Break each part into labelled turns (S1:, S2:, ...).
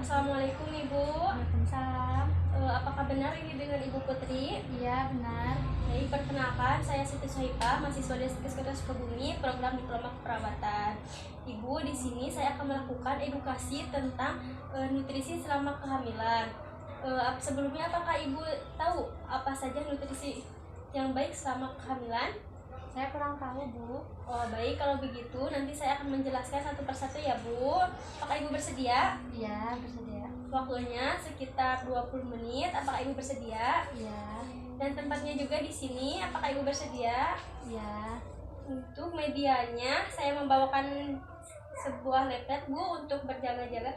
S1: Assalamualaikum Ibu.
S2: Waalaikumsalam.
S1: Apakah benar ini dengan Ibu Putri?
S2: Iya, benar.
S1: Baik, perkenalkan saya Siti Sohipa, mahasiswa Destkes Kota Sukabumi, program Diploma Keperawatan. Ibu, di sini saya akan melakukan edukasi tentang nutrisi selama kehamilan. Sebelumnya apakah Ibu tahu apa saja nutrisi yang baik selama kehamilan?
S2: Saya kurang tahu, Bu.
S1: Oh, baik, kalau begitu nanti saya akan menjelaskan satu persatu ya, Bu. Apakah Ibu bersedia?
S2: Iya, bersedia.
S1: Waktunya sekitar 20 menit. Apakah Ibu bersedia?
S2: Iya.
S1: Dan tempatnya juga di sini. Apakah Ibu bersedia?
S2: Iya.
S1: Untuk medianya, saya membawakan sebuah laptop, Bu, untuk berjaga-jaga.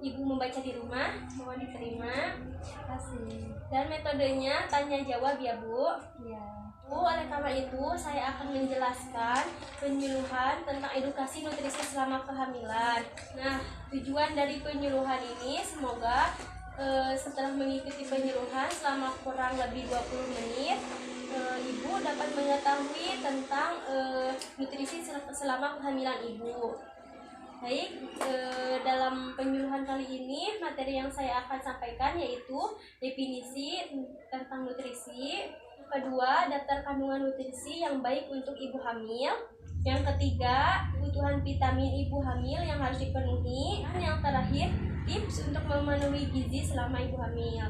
S1: Ibu membaca di rumah, mohon diterima.
S2: Terima kasih.
S1: Dan metodenya tanya jawab ya, Bu.
S2: Iya.
S1: Bu, oleh karena itu saya akan menjelaskan penyuluhan tentang edukasi nutrisi selama kehamilan. Nah, tujuan dari penyuluhan ini semoga setelah mengikuti penyuluhan selama kurang lebih 20 menit, Ibu dapat mengetahui tentang nutrisi selama kehamilan Ibu. Baik, dalam penyuluhan kali ini materi yang saya akan sampaikan yaitu definisi tentang nutrisi. Kedua, daftar kandungan nutrisi yang baik untuk ibu hamil. Yang ketiga, kebutuhan vitamin ibu hamil yang harus dipenuhi. Dan yang terakhir, tips untuk memenuhi gizi selama ibu hamil.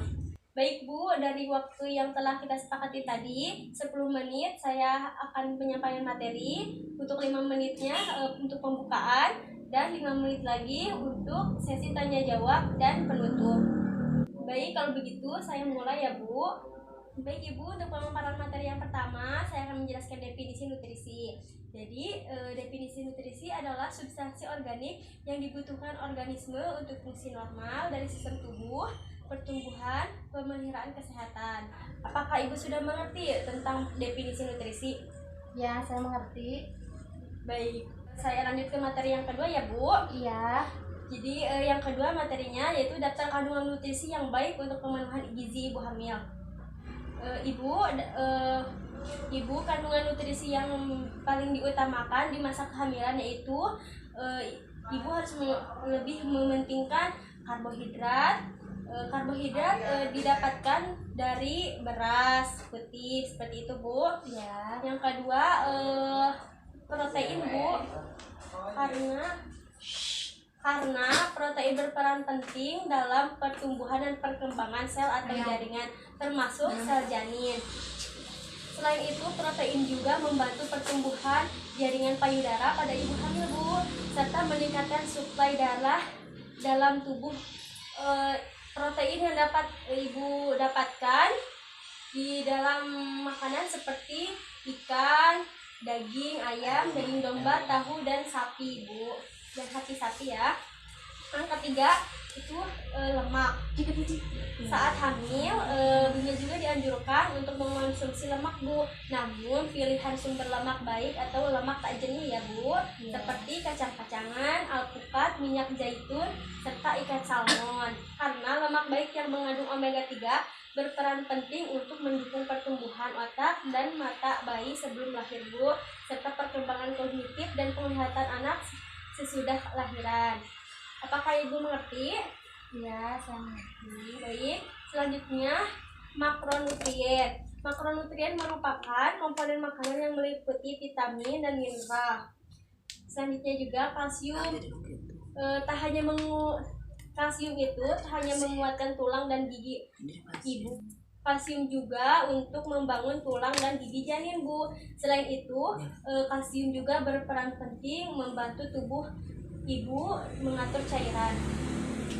S1: Baik Bu, dari waktu yang telah kita sepakati tadi 10 menit saya akan menyampaikan materi. Untuk 5 menitnya untuk pembukaan dan 5 menit lagi untuk sesi tanya jawab dan penutup. Baik, kalau begitu saya mulai ya Bu. Baik Ibu, untuk pemaparan materi yang pertama, saya akan menjelaskan definisi nutrisi. Jadi, definisi nutrisi adalah substansi organik yang dibutuhkan organisme untuk fungsi normal dari sistem tubuh, pertumbuhan, pemeliharaan kesehatan. Apakah Ibu sudah mengerti tentang definisi nutrisi?
S2: Ya, saya mengerti.
S1: Baik, saya lanjut ke materi yang kedua ya Bu.
S2: Iya.
S1: Jadi, yang kedua materinya yaitu daftar kandungan nutrisi yang baik untuk pemenuhan gizi ibu hamil. Ibu, kandungan nutrisi yang paling diutamakan di masa kehamilan yaitu ibu harus lebih mementingkan karbohidrat. Didapatkan dari beras putih seperti itu Bu.
S2: Ya.
S1: Yang kedua protein Bu, karena protein berperan penting dalam pertumbuhan dan perkembangan sel atau jaringan, termasuk sel janin. Selain itu, protein juga membantu pertumbuhan jaringan payudara pada ibu hamil Bu, serta meningkatkan suplai darah dalam tubuh. Protein yang dapat ibu dapatkan di dalam makanan seperti ikan, daging ayam, daging domba, tahu, dan sapi Bu, dan hati sapi ya. Yang ketiga itu lemak. Saat hamil Bunda juga dianjurkan untuk mengonsumsi lemak Bu. Namun pilihan sumber lemak baik atau lemak tak jenuh ya Bu, seperti kacang-kacangan, alpukat, minyak zaitun, serta ikan salmon. Karena lemak baik yang mengandung omega 3 berperan penting untuk mendukung pertumbuhan otak dan mata bayi sebelum lahir Bu, serta perkembangan kognitif dan penglihatan anak sesudah lahiran. Apakah Ibu mengerti?
S2: Iya, saya mengerti.
S1: Baik, selanjutnya makronutrien. Makronutrien merupakan komponen makanan yang meliputi vitamin dan mineral. Selanjutnya juga kalsium. Kalsium itu tak hanya menguatkan tulang dan gigi ibu. Kalsium juga untuk membangun tulang dan gigi janin Bu. Selain itu, kalsium juga berperan penting membantu tubuh ibu mengatur cairan,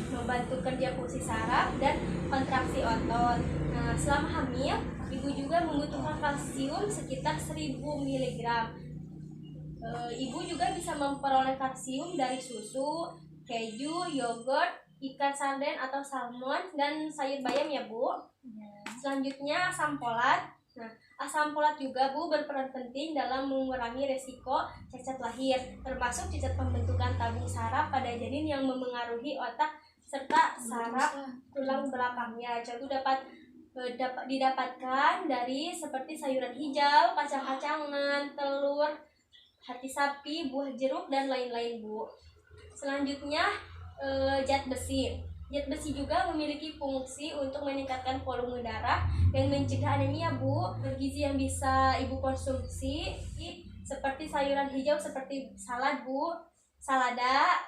S1: membantu kerja fungsi saraf dan kontraksi otot. Nah, selama hamil, ibu juga membutuhkan kalsium sekitar 1000 mg. Ibu juga bisa memperoleh kalsium dari susu, keju, yogurt, ikan sarden atau salmon, dan sayur bayam ya Bu. Selanjutnya asam folat. Nah, asam folat juga Bu berperan penting dalam mengurangi resiko cacat lahir, termasuk cacat pembentukan tabung saraf pada janin yang memengaruhi otak serta saraf tulang belakangnya. Contoh dapat didapatkan dari seperti sayuran hijau, kacang-kacangan, telur, hati sapi, buah jeruk, dan lain-lain Bu. Selanjutnya zat besi. Zat besi juga memiliki fungsi untuk meningkatkan volume darah dan mencegah anemia, Bu. Bergizi yang bisa Ibu konsumsi seperti sayuran hijau seperti salad, Bu, salada,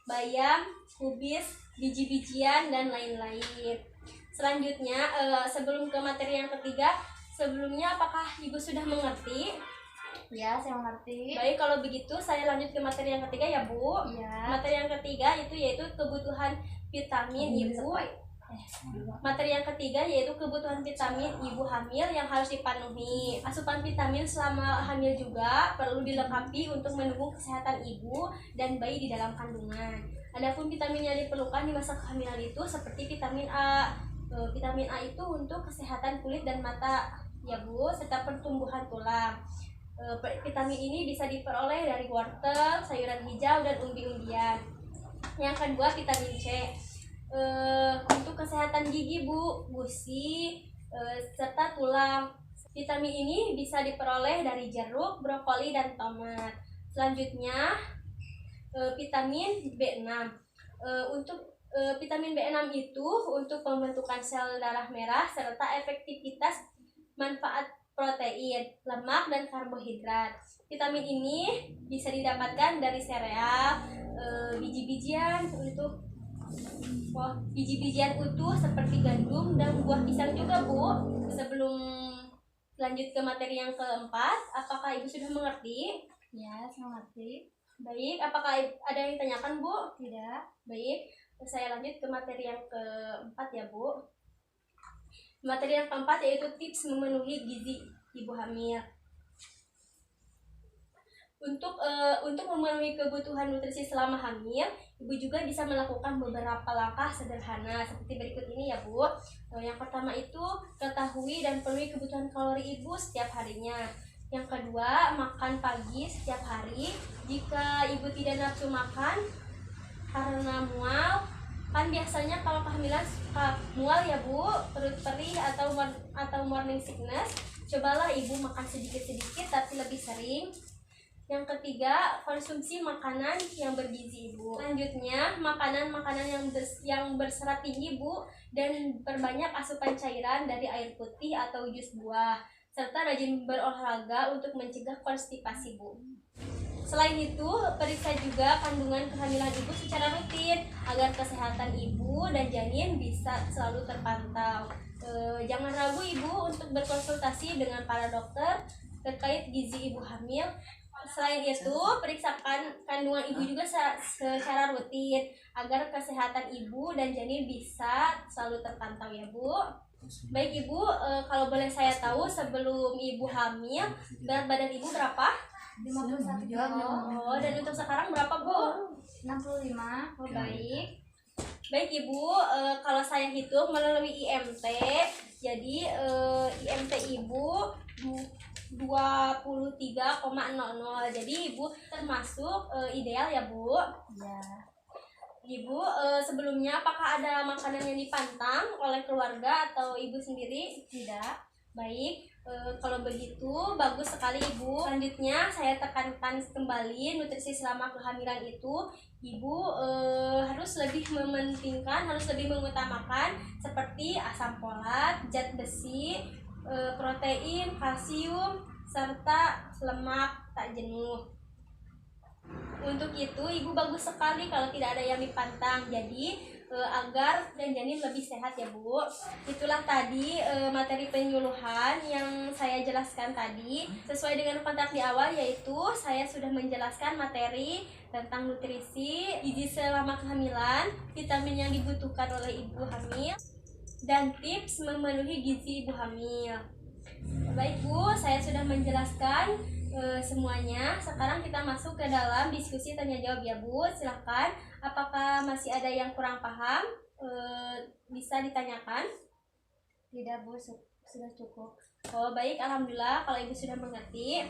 S1: bayam, kubis, biji-bijian, dan lain-lain. Selanjutnya, sebelum ke materi yang ketiga, sebelumnya apakah Ibu sudah mengerti?
S2: Ya, saya mengerti.
S1: Baik, kalau begitu saya lanjut ke materi yang ketiga ya, Bu.
S2: Ya.
S1: Materi yang ketiga yaitu kebutuhan vitamin Ibu. Materi yang ketiga yaitu kebutuhan vitamin ibu hamil yang harus dipenuhi. Asupan vitamin selama hamil juga perlu dilengkapi untuk mendukung kesehatan ibu dan bayi di dalam kandungan. Adapun vitamin yang diperlukan di masa kehamilan itu seperti vitamin A. Vitamin A itu untuk kesehatan kulit dan mata ya, Bu, serta pertumbuhan tulang. Vitamin ini bisa diperoleh dari wortel, sayuran hijau, dan umbi-umbian. Yang kedua, vitamin C. Untuk kesehatan gigi, Bu, gusi, serta tulang. Vitamin ini bisa diperoleh dari jeruk, brokoli, dan tomat. Selanjutnya, vitamin B6. Untuk vitamin B6 itu untuk pembentukan sel darah merah serta efektivitas manfaat protein, lemak, dan karbohidrat. Vitamin ini bisa didapatkan dari sereal, biji-bijian biji-bijian utuh seperti gandum dan buah pisang juga, Bu. Sebelum lanjut ke materi yang keempat, apakah Ibu sudah mengerti?
S2: Ya, saya mengerti.
S1: Baik, apakah ada yang ditanyakan, Bu?
S2: Tidak.
S1: Baik, saya lanjut ke materi yang keempat ya, Bu. Materi yang keempat yaitu tips memenuhi gizi ibu hamil. Untuk memenuhi kebutuhan nutrisi selama hamil, ibu juga bisa melakukan beberapa langkah sederhana seperti berikut ini ya, Bu. Yang pertama itu ketahui dan penuhi kebutuhan kalori ibu setiap harinya. Yang kedua, makan pagi setiap hari. Jika ibu tidak nafsu makan karena mual, kan biasanya kalau kehamilan suka mual ya, Bu, perut perih atau morning sickness, cobalah ibu makan sedikit-sedikit tapi lebih sering. Yang ketiga, konsumsi makanan yang bergizi, Bu. Selanjutnya, makanan-makanan yang berserat tinggi, Bu, dan perbanyak asupan cairan dari air putih atau jus buah, serta rajin berolahraga untuk mencegah konstipasi, Bu. Selain itu, periksa juga kandungan kehamilan ibu secara rutin agar kesehatan ibu dan janin bisa selalu terpantau. Jangan ragu ibu untuk berkonsultasi dengan para dokter terkait gizi ibu hamil. Selain itu, periksakan kandungan ibu juga secara rutin agar kesehatan ibu dan janin bisa selalu terpantau ya, Bu. Baik Ibu, kalau boleh saya tahu sebelum ibu hamil berat badan ibu berapa?
S2: 51 kilo.
S1: Oh, dan untuk sekarang berapa, Bu?
S2: 65.
S1: Oh, baik. Baik Ibu, kalau saya hitung melalui IMT, jadi IMT Ibu 23,00. Jadi Ibu termasuk ideal ya, Bu?
S2: Ya.
S1: Ibu, sebelumnya apakah ada makanan yang dipantang oleh keluarga atau Ibu sendiri?
S2: Tidak.
S1: Baik, kalau begitu bagus sekali Ibu. Selanjutnya saya tekankan kembali nutrisi selama kehamilan itu Ibu harus lebih mementingkan, harus lebih mengutamakan seperti asam folat, zat besi, protein, kalsium, serta lemak tak jenuh. Untuk itu Ibu bagus sekali kalau tidak ada yang dipantang. Jadi agar dan janin lebih sehat ya, Bu. Itulah tadi materi penyuluhan yang saya jelaskan tadi. Sesuai dengan kontrak di awal, yaitu saya sudah menjelaskan materi tentang nutrisi, gizi selama kehamilan, vitamin yang dibutuhkan oleh ibu hamil, dan tips memenuhi gizi ibu hamil. Baik Bu, saya sudah menjelaskan semuanya. Sekarang kita masuk ke dalam diskusi tanya jawab ya, Bu. Silahkan, apakah masih ada yang kurang paham? Bisa ditanyakan?
S2: Tidak, Bu, sudah cukup.
S1: Oh baik, alhamdulillah kalau Ibu sudah mengerti.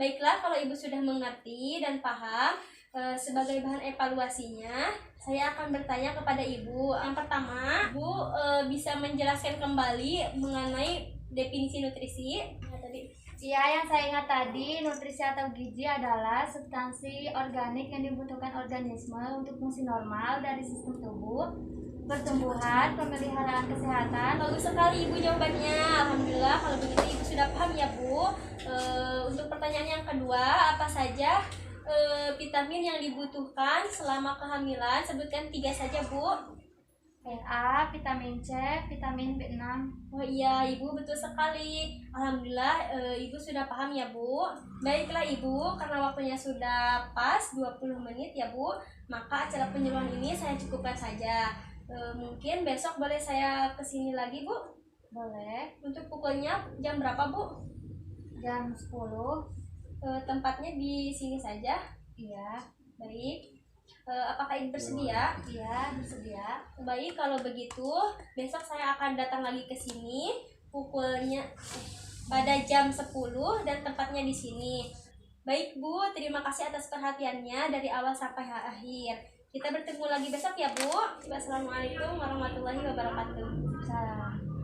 S1: Baiklah, kalau Ibu sudah mengerti dan paham, sebagai bahan evaluasinya saya akan bertanya kepada Ibu. Yang pertama, Ibu bisa menjelaskan kembali mengenai definisi nutrisi. Tadi
S2: Iya, yang saya ingat tadi, nutrisi atau gizi adalah substansi organik yang dibutuhkan organisme untuk fungsi normal dari sistem tubuh, pertumbuhan, pemeliharaan kesehatan.
S1: Bagus sekali Ibu jawabannya. Alhamdulillah kalau begitu Ibu sudah paham ya Bu. Untuk pertanyaan yang kedua, apa saja vitamin yang dibutuhkan selama kehamilan? Sebutkan 3 saja Bu.
S2: A, vitamin C, vitamin B6.
S1: Oh iya Ibu, betul sekali. Alhamdulillah Ibu sudah paham ya Bu. Baiklah Ibu, karena waktunya sudah pas 20 menit ya Bu, maka acara penyuluhan ini saya cukupkan saja. Mungkin besok boleh saya kesini lagi Bu.
S2: Boleh.
S1: Untuk pukulnya jam berapa Bu?
S2: Jam 10.
S1: Tempatnya di sini saja.
S2: Iya.
S1: Baik. Apakah Ibu bersedia?
S2: Iya, bersedia.
S1: Baik, kalau begitu besok saya akan datang lagi ke sini pukulnya pada jam 10 dan tempatnya di sini. Baik Bu, terima kasih atas perhatiannya dari awal sampai akhir. Kita bertemu lagi besok ya Bu. Wassalamualaikum warahmatullahi wabarakatuh.
S2: Salam.